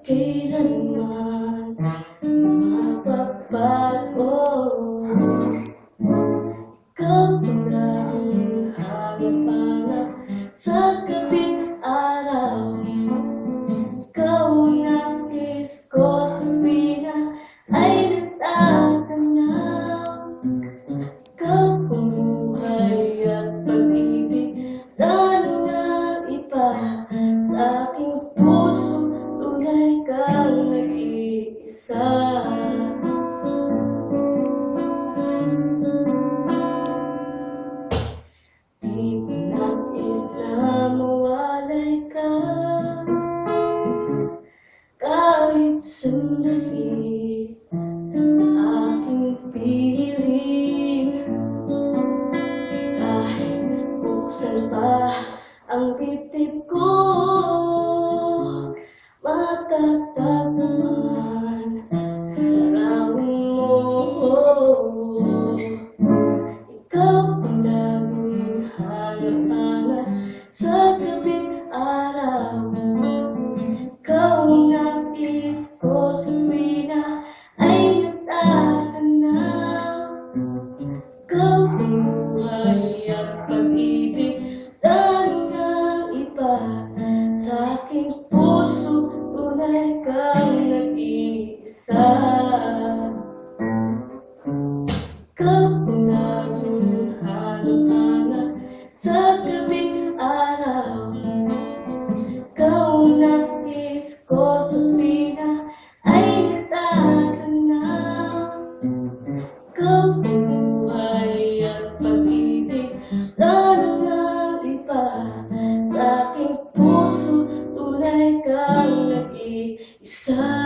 kailanman mapapago. Ikaw na ang hanap-hanap sa gabing araw. Ikaw ang nais ko sa tuwina ay natatanaw. Ikaw ang buhay at pag-ibig na iba sa aking puso, tunay kang nag-iisa. Di ko nais na mawalay ka kahit sandali sa aking piling. Kahit buksan pa ang dibdib ko, matatagpuan larawin mo. Ikaw ang laging hanap-hanap sa gabing araw. Ikaw ang nais ko sa tuwina ay natatanaw. Ikaw ang buhay at pag-ibig na iba sa aking puso, tunay kang nag-iisa. Ikaw ang laging hanap-hanap sa gabing araw. Ikaw ang nais ko sa tuwina ay natatanaw. Ikaw ang buhay at pag-ibig na iba sa aking puso, tunay kang nag-iisa.